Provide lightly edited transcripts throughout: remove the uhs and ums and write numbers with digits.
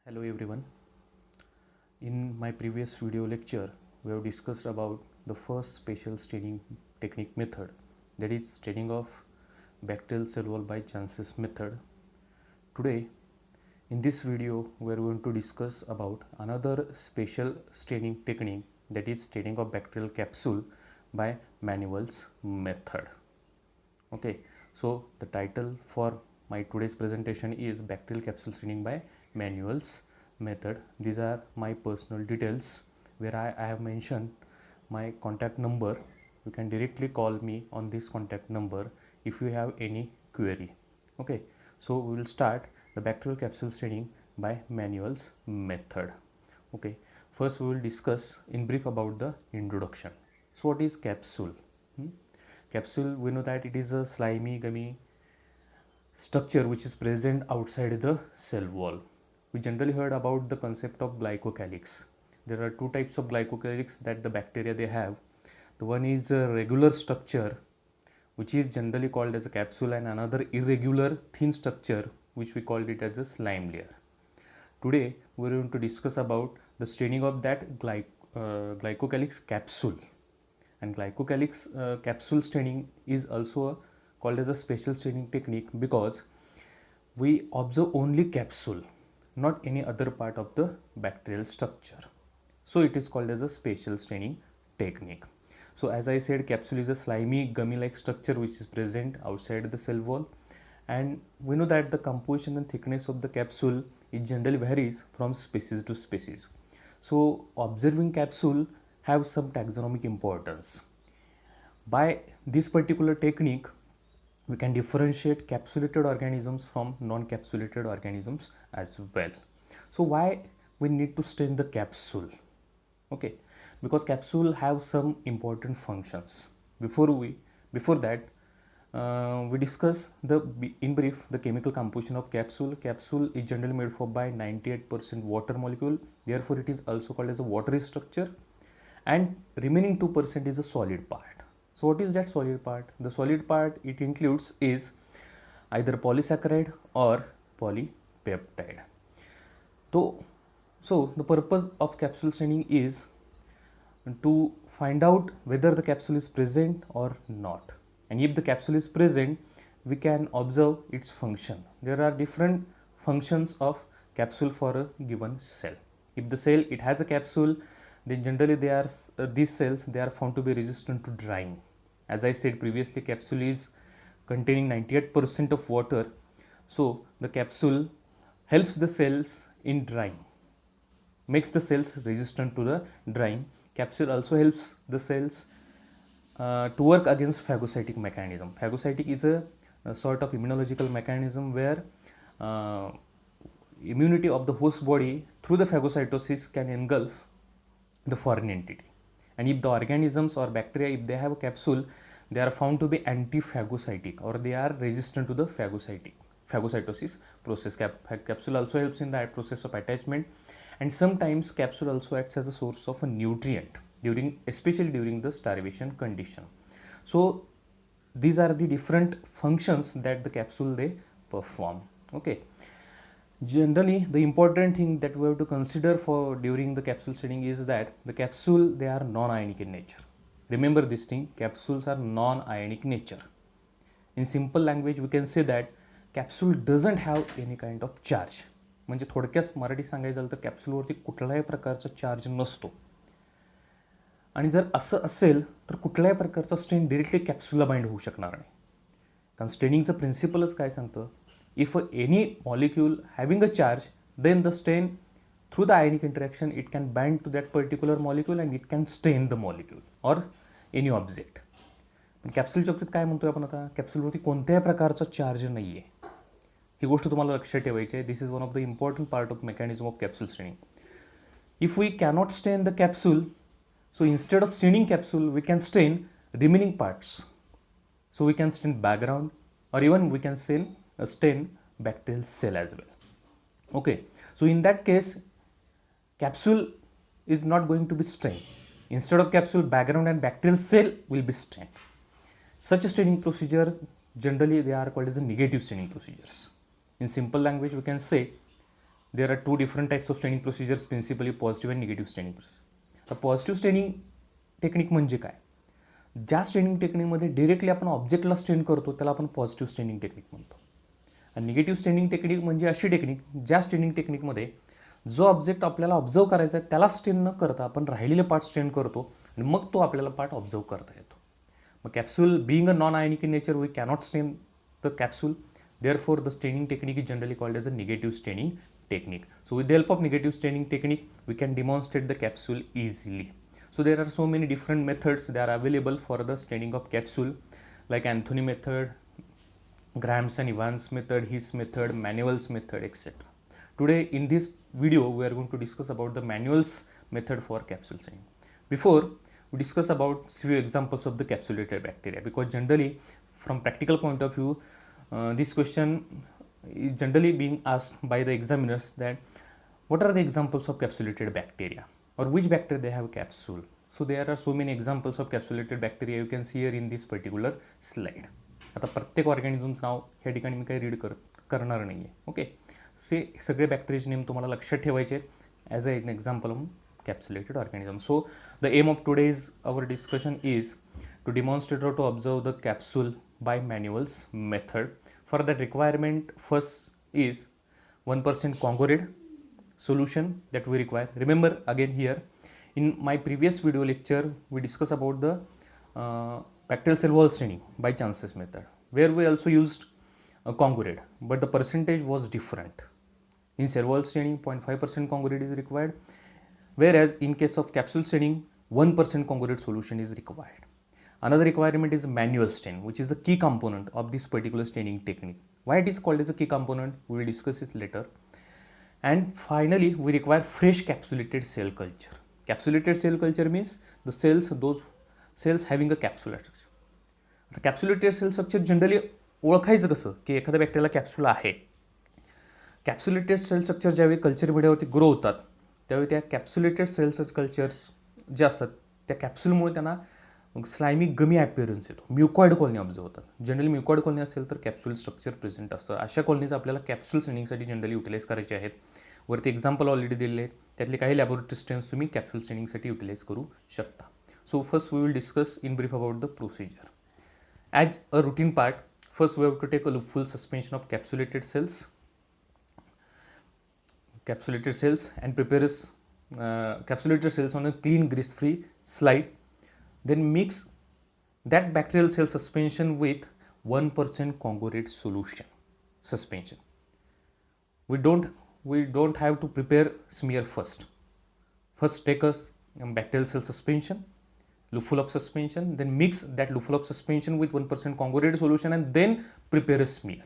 Hello everyone. In my previous video lecture, we have discussed about the first spatial staining technique method, that is staining of bacterial cell wall by Janssen method. Today, in this video, we are going to discuss about another spatial staining technique, that is staining of bacterial capsule by Manuel's method. Okay, so the title for my today's presentation is bacterial capsule staining by Manuel's method. These are my personal details where I have mentioned my contact number. You can directly call me on this contact number if you have any query. Okay, so we will start the bacterial capsule staining by Manuel's method. Okay, first we will discuss in brief about the introduction. So what is capsule? Capsule, we know that it is a slimy gummy structure which is present outside the cell wall. We generally heard about the concept of glycocalyx. There are two types of glycocalyx that the bacteria they have. The one is a regular structure which is generally called as a capsule, and another irregular thin structure which we called it as a slime layer. Today we are going to discuss about the staining of that glycocalyx capsule. And glycocalyx capsule staining is also called as a spatial staining technique because we observe only capsule, not any other part of the bacterial structure. So it is called as a spatial staining technique. So as I said, capsule is a slimy gummy like structure which is present outside the cell wall, and we know that the composition and thickness of the capsule it generally varies from species to species. So observing capsule have some taxonomic importance. By this particular technique, we can differentiate capsulated organisms from non-capsulated organisms as well. So why we need to stain the capsule? Okay, because capsule have some important functions. Before that, we discuss in brief the chemical composition of capsule. Capsule is generally made up by 98% water molecule. Therefore, it is also called as a watery structure, and remaining 2% is a solid part. So what is that solid part? The solid part it includes is either polysaccharide or polypeptide. So the purpose of capsule staining is to find out whether the capsule is present or not. And if the capsule is present, we can observe its function. There are different functions of capsule for a given cell. If the cell it has a capsule, then generally these cells they are found to be resistant to drying. As I said previously, capsule is containing 98% of water, so the capsule helps the cells in drying, makes the cells resistant to the drying. Capsule also helps the cells to work against phagocytic mechanism. Phagocytic is a sort of immunological mechanism where immunity of the host body through the phagocytosis can engulf the foreign entity. And if the organisms or bacteria, if they have a capsule, they are found to be anti-phagocytic, or they are resistant to the phagocytosis process. Capsule also helps in the process of attachment, and sometimes capsule also acts as a source of a nutrient especially during the starvation condition. So these are the different functions that the capsule they perform. Okay. Generally, the important thing that we have to consider for during the capsule staining is that the capsule they are non-ionic in nature. Remember this thing, capsules are non-ionic nature. In simple language, we can say that capsule doesn't have any kind of charge. म्हणजे थोडक्यात मराठी सांगायचं झालं तर कॅप्सूलवरती कुठल्याही प्रकारचा charge नसतो. आणि जर असं असेल तर कुठल्याही प्रकारचा स्टेन डिरेक्टली कॅप्सूलला बाइंड होऊ शकणार नाही. कारण स्टेनिंगचं प्रिन्सिपलच काय सांगतं, if any molecule having a charge, then the stain through the ionic interaction it can bind to that particular molecule and it can stain the molecule or any object. पण कॅप्सूलच्या बाबतीत काय म्हणतोय आपण आता, कॅप्सूलवरती कोणत्याही प्रकारचा चार्ज नाही आहे. ही गोष्ट तुम्हाला लक्षात ठेवायची आहे. This is one of the important part of mechanism of capsule staining. If we cannot stain the capsule, so instead of staining capsule we can stain remaining parts. So we can stain background, or even we can stain bacterial cell as well. Okay, so in that case capsule is not going to be stained. Instead of capsule, background and bacterial cell will be stained. Such a staining procedure generally they are called as a negative staining procedures. In simple language we can say there are two different types of staining procedures, principally positive and negative staining procedure. आता positive staining technique म्हणजे काय? ज्या staining टेक्निकमध्ये directly आपण ऑब्जेक्टला stand करतो त्याला आपण positive staining technique म्हणतो. आणि निगेटिव्ह स्टेनिंग टेक्निक म्हणजे अशी टेक्निक ज्या स्टेनिंग टेक्निकमध्ये जो ऑब्जेक्ट आपल्याला ऑब्झर्व करायचा आहे त्याला स्टेन न करता आपण राहिलेले पार्ट स्टेन करतो आणि मग तो आपल्याला पार्ट ऑब्झर्व करता येतो. मग capsule being a non ionic in nature we cannot stain the capsule. Therefore, the staining technique is generally called as a negative staining technique. So, with the help of negative staining technique, we can demonstrate the capsule easily. So, there are so many different methods that are available for the staining of capsule, like Anthony method, Grahams and Evans method, His method, Manuel's method, etc. Today, in this video, we are going to discuss about the Manuel's method for capsule staining. Before we discuss about few examples of the capsulated bacteria, because generally, from practical point of view, this question is generally being asked by the examiners that what are the examples of capsulated bacteria or which bacteria they have capsule. So there are so many examples of capsulated bacteria you can see here in this particular slide. आता प्रत्येक ऑर्गॅनिझमचं नाव ह्या ठिकाणी मी काही read करणार नाही आहे. Okay, सगळे बॅक्टेरियाचे name तुम्हाला लक्षात ठेवायचे as a example of capsulated organism. So the aim of today's our discussion is to demonstrate or to observe the capsule by Manuel's method. For that requirement, first is 1% Congoride solution that we require. Remember again here in my previous video lecture we discussed about the bacterial cell wall staining by Jansen's method, where we also used Congoride, but the percentage was different. In cell wall staining 0.5% Congoride is required, whereas in case of capsule staining 1% Congoride solution is required. Another requirement is manual stain, which is the key component of this particular staining technique. Why it is called as a key component, we will discuss it later. And finally, we require fresh capsulated cell culture. Capsulated cell culture means the cells, those cells having a capsule structure. The capsulated cell structure generally ओळखायचं कसं की एखाद्या बॅक्टेरियाला capsule आहे. कॅप्सुलेटेड cell structure ज्यावेळी culture मीडियावरती grow होतात त्यावेळी त्या कॅप्सुलेटेड सेल कल्चर्स जे असतात त्या कॅप्सूलमुळे त्यांना स्लायमी गमी ॲपिअरन्स येतो. म्युकॉइड कॉलनी ऑब्झर्व होतात. जनरली म्युकॉइड कॉलनी असेल तर कॅप्सूल स्ट्रक्चर प्रेझेंट असतं. अशा कॉलनीज आपल्याला कॅप्सूल स्टेनिंगसाठी जनरली युटिलाइज करायचे आहेत. वरती एक्झाम्पल ऑलरेडी दिलेले आहेत, त्यातले काही लॅबोरेटरी स्टेन्स तुम्ही कॅप्सूल स्टेनिंगसाठी युटिलाइज करू शकता. So first we will discuss in brief about the procedure. As a routine part, first we have to take a full suspension of capsulated cells and prepare capsulated cells on a clean grease free slide. Then mix that bacterial cell suspension with 1% Congoride solution suspension. We don't have to prepare smear first. First take a bacterial cell suspension, Lufulop suspension, then mix that Lufulop suspension with 1% Congoride solution and then prepare a smear.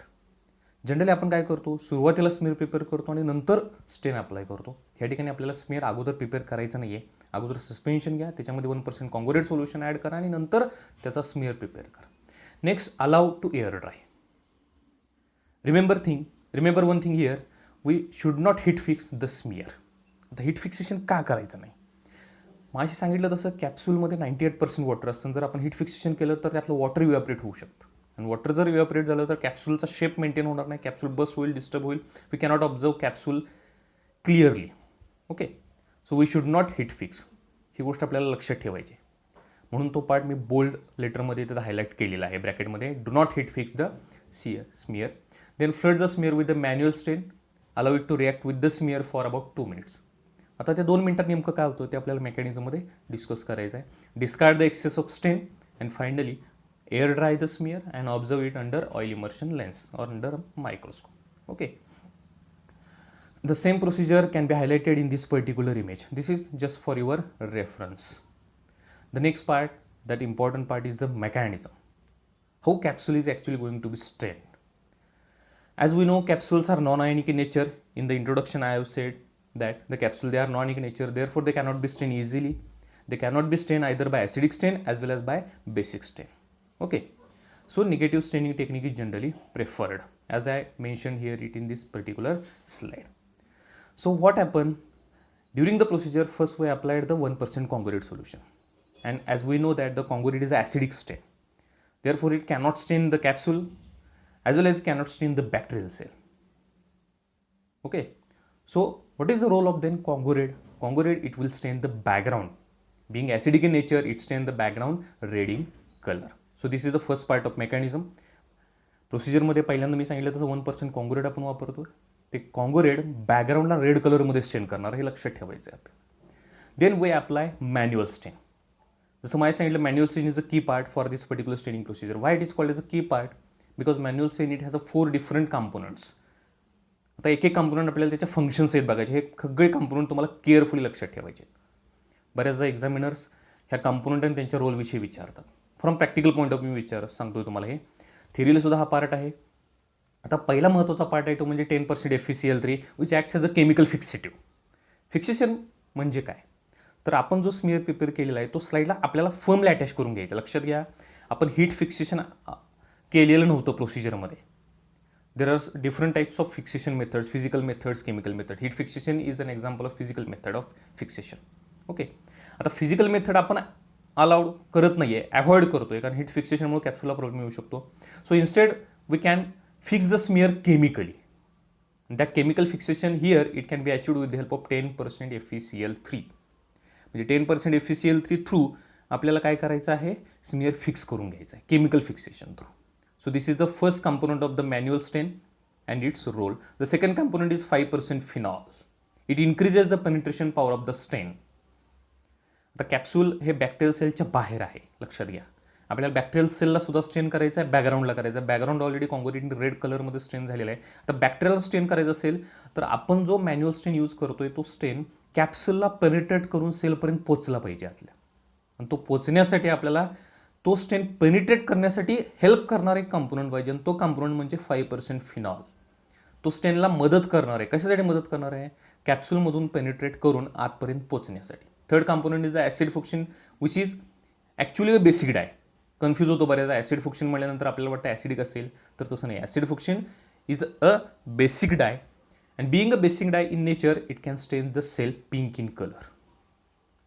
Generally आपण काय करतो, सुरुवातीला स्मेअर prepare करतो आणि नंतर stand apply करतो. ह्या ठिकाणी आपल्याला स्मेअर अगोदर प्रिपेअर करायचं नाही आहे. अगोदर सस्पेन्शन घ्या, त्याच्यामध्ये 1% Congoride सोल्युशन ॲड करा आणि नंतर त्याचा स्मेअर प्रिपेअर करा. Next allow to air dry. Remember one thing here, we should not heat fix the smear. आता हिट फिक्सेशन का करायचं नाही? माझी सांगितलं तसं कॅप्सूलमध्ये 98% वॉटर असतं. जर आपण हिट फिक्सेशन केलं तर त्यातलं वॉटर इव्हॅपरेट होऊ शकतं आणि वॉटर जर इव्हॅपरेट झालं तर कॅप्सूलचा शेप मेंटेन होणार नाही, कॅप्सूल बस्ट होईल, डिस्टर्ब होईल. We cannot observe capsule clearly. Okay, so we should not heat fix. ही गोष्ट आपल्याला लक्षात ठेवायची. म्हणून तो पार्ट मी बोल्ड लेटरमध्ये त्याचा हायलाईट केलेला आहे ब्रॅकेटमध्ये. Do not heat fix the smear. Then flood the smear with the Maneval stain. Allow it to react with the smear for about 2 minutes. आता त्या 2 मिनिटात नेमकं काय होतं ते आपल्याला मेकॅनिझममध्ये डिस्कस करायचं आहे. Discard the excess of stain and finally air dry the smear and observe it under oil immersion lens और under microscope. Okay, the same procedure can be highlighted in this particular image. This is just for your reference. The next part, that important part, is the mechanism. How capsule is actually going to be stained. As we know, capsules are non-ionic in nature. In the introduction I have said that the capsule, they are non-ionic in nature, therefore they cannot be stained easily. They cannot be stained either by acidic stain as well as by basic stain. Okay, so negative staining technique is generally preferred, as I mentioned here it in this particular slide. So what happened during the procedure? First we applied the 1% Congoride solution, and as we know that the Congoride is an acidic stain, therefore it cannot stain the capsule as well as it cannot stain the bacterial cell. Okay, So what is the role of then Congo red? Congo red, it will stain the background. Being acidic in nature, it stain the background red in color. So this is the first part of mechanism. प्रोसिजरमध्ये पहिल्यांदा मी सांगितलं तसं 1% Congo red आपण वापरतो. ते Congo red बॅकग्राऊंडला red कलरमध्ये stain करणार, हे लक्षात ठेवायचं आहे आपल्याला. Then we apply Maneval stain. जसं मला सांगितलं, Maneval stain is a key part for this particular staining procedure. Why it is called as a key part? Because Maneval stain it has a 4 different components. आता एक एक component आपल्याला त्याच्या functions आहेत बघायचे. हे सगळे कंपोनंट तुम्हाला केअरफुली लक्षात ठेवायचे. बऱ्याचदा एक्झामिनर्स ह्या कंपोनंट आणि त्यांच्या रोलविषयी विचारतात. From practical point of view सांगतोय तुम्हाला. हे थेरीला सुद्धा हा पार्ट आहे. आता पहिला महत्त्वाचा पार्ट आहे तो म्हणजे 10% FeCl3 which acts as a chemical fixative. Fixation म्हणजे काय? तर आपण जो स्मिअर पेपर केलेला आहे तो स्लाईडला आपल्याला फर्मला अटॅच करून घ्यायचा. लक्षात घ्या, आपण हीट फिक्सेशन केलेलं नव्हतं प्रोसिजरमध्ये. There are different types of fixation methods, physical methods, chemical method. Heat fixation is an example of physical method of fixation. Okay, आता फिजिकल मेथड आपण अलाउड करत नाही आहे, अवॉइड करतो आहे, कारण हीट फिक्सेशनमुळे कॅप्सूलला प्रॉब्लेम येऊ शकतो. So instead we can fix the smear chemically. That chemical fixation here it can be achieved with the help of 10% FeCl3. म्हणजे 10% FeCl3 थ्रू आपल्याला काय करायचं आहे, स्मिअर फिक्स करून घ्यायचं आहे chemical fixation through. So this is the first component of the manual stain and its role. The second component is 5% phenol. It increases the penetration power of the stain. आता capsule हे bacterial सेलच्या बाहेर आहे, लक्षात घ्या. आपल्याला bacterial सेलला सुद्धा stand करायचं आहे, बॅकग्राऊंडला करायचं आहे. बॅकग्राऊंड ऑलरेडी कॉंक्रिट रेड कलरमध्ये स्टेन झालेला आहे. आता बॅक्टेरियल स्टेन करायचं असेल तर आपण जो मॅन्युअल स्टेन यूज करतोय तो स्टेन कॅप्सूलला पेनिट्रेट करून सेलपर्यंत पोचला पाहिजे आतल्या. आणि तो पोचण्यासाठी आपल्याला तो स्टेन पेनिट्रेट करण्यासाठी हेल्प करणार एक कंपोनंट पाहिजे, आणि तो कंपोनंट म्हणजे 5% फिनॉल. तो स्टेनला मदत करणार आहे. कशासाठी मदत करणार आहे? कॅप्सूलमधून पेनिट्रेट करून आतपर्यंत पोचण्यासाठी. Third component is a acid fuchsin which is actually a basic dye. Confuse होतो बऱ्याचदा. ॲसिड फुक्शन म्हटल्यानंतर आपल्याला वाटतं ॲसिडिक असेल, तर तसं नाही. Acid fuchsin is a basic dye and being a basic dye in nature it can stain the cell pink in colour.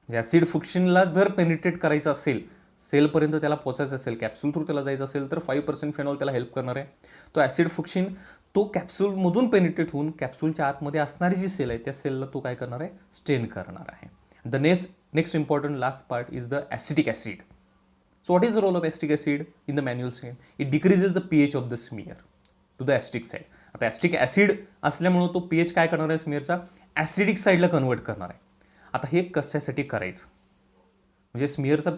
Acid फुक्शनला जर पेनिट्रेट करायचं असेल, सेलपर्यंत त्याला पोचायचं असेल, कॅप्सूल थ्रू त्याला जायचं असेल, तर 5% फेनॉल त्याला हेल्प करणार आहे. तो ॲसिड फुक्शन तो कॅप्सूलमधून पेनिट्रेट होऊन कॅप्सूलच्या आतमध्ये असणारी जी सेल आहे त्या सेलला तो काय करणार आहे, स्टेन करणार आहे. The next important last part is the acetic acid. So what is the role of acetic acid in the Maneval stain? It decreases the pH of the smear to the acetic side. आता acetic acid असल्यामुळं तो pH काय करणार आहे स्मिअरचा, acidic साईडला convert करणार आहे. आता हे कशासाठी करायचं, म्हणजे स्मिअरचा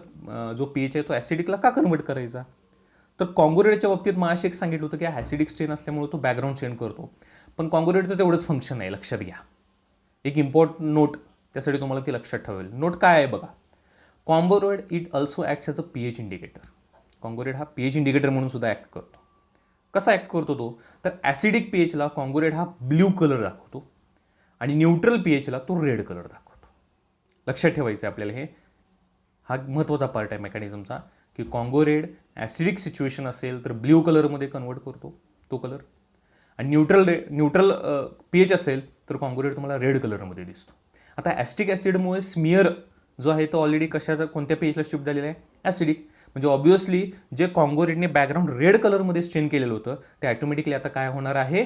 जो pH आहे तो ॲसिडिकला का कन्वर्ट करायचा? तर कॉंगो रेडच्या बाबतीत माझ्याशी एक सांगितलं होतं की ॲसिडिक स्टेन असल्यामुळे तो बॅकग्राऊंड स्टेन करतो. पण कॉंगो रेडचं तेवढंच फंक्शन आहे, लक्षात घ्या. एक इम्पॉर्टंट नोट त्यासाठी तुम्हाला ती लक्षात ठेवेल. नोट काय आहे बघा. Congo read it also acts as a pH indicator. Congo red हा pH इंडिकेटर म्हणून सुद्धा ॲक्ट करतो. कसा ॲक्ट करतो तो? तर ॲसिडिक pHला कॉंगो रेड हा ब्ल्यू कलर दाखवतो आणि न्यूट्रल pHला तो रेड कलर दाखवतो. लक्षात ठेवायचं आहे आपल्याला. हे हा महत्त्वाचा पार्ट आहे मेकॅनिझमचा, की कॉंगो रेड ॲसिडिक सिच्युएशन असेल तर ब्ल्यू कलरमध्ये कन्वर्ट करतो तो कलर, आणि न्यूट्रल pH असेल तर कॉंगो रेड तुम्हाला रेड कलरमध्ये दिसतो. आता ॲसिटिक ॲसिडमुळे स्मिअर जो आहे तो ऑलरेडी कशाचा कोणत्या pHला शिफ्ट झालेला आहे, ॲसिडिक. म्हणजे ऑब्व्हियसली जे कॉंगो रेडने बॅकग्राऊंड रेड कलरमध्ये स्टेन केलेलं होतं ते ॲटोमॅटिकली आता काय होणार आहे,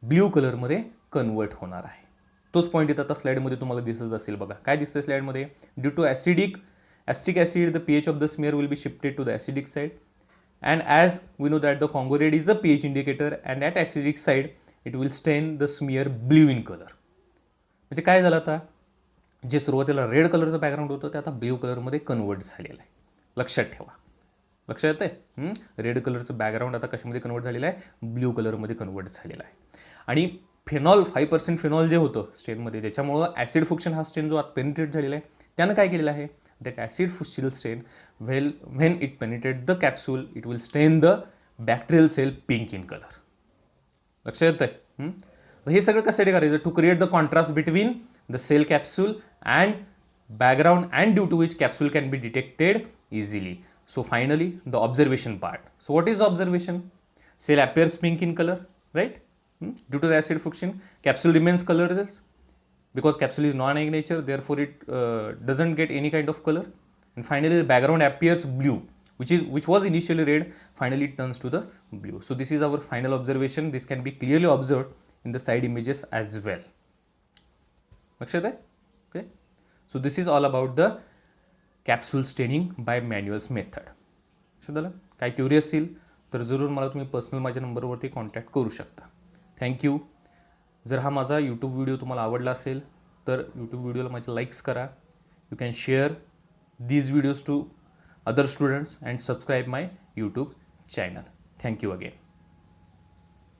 ब्ल्यू कलरमध्ये कन्वर्ट होणार आहे. तोच पॉईंट इथं आता स्लाईडमध्ये तुम्हाला दिसत असेल बघा. काय दिसतं स्लाईडमध्ये? Due to acetic acid, the pH of the smear will be shifted to the acidic side, and as we know that the Congo red is a pH indicator, and at acidic side it will stain the smear blue in color. म्हणजे काय झालं, आता जे सुरुवातीला red कलरचं background होतं ते आता blue कलरमध्ये कन्वर्ट झालेलं आहे. लक्षात ठेवा. लक्षात येतंय? रेड कलरचं बॅकग्राऊंड आता कशामध्ये कन्वर्ट झालेलं आहे, ब्ल्यू कलरमध्ये कन्वर्ट झालेलं आहे. आणि फेनॉल 5% फेनॉल जे होतं स्टेनमध्ये त्याच्यामुळं ॲसिड फुक्शन हा स्टेन जो आता पेनिट्रेट झालेला आहे त्यानं काय केलेलं आहे, that acid fuchsil stain when it penetrates the capsule it will stain the bacterial cell pink in color. लक्षात येतंय? तर हे सगळं कशासाठी करायचं? To create the contrast between the cell capsule and background and due to which capsule can be detected easily. So finally the observation part. So what is the observation? Cell appears pink in color, right? Due to the acid fuction, capsule remains colorless because capsule is non-ionic nature, therefore it doesn't get any kind of color. And finally the background appears blue, which was initially red, finally it turns to the blue. So this is our final observation. This can be clearly observed in the side images as well. लक्षात आहे. Okay, so this is all about the capsule staining by Maneval's method. लक्षात आलं. काय curious असेल तर जरूर मला तुम्ही पर्सनल माझ्या नंबरवरती कॉन्टॅक्ट करू शकता. थँक्यू. जर हा माझा यूट्यूब व्हिडिओ तुम्हाला आवडला असेल तर यूट्यूब व्हिडिओला माझे लाईक्स करा. You can share these videos to other students and subscribe my YouTube channel. Thank you again.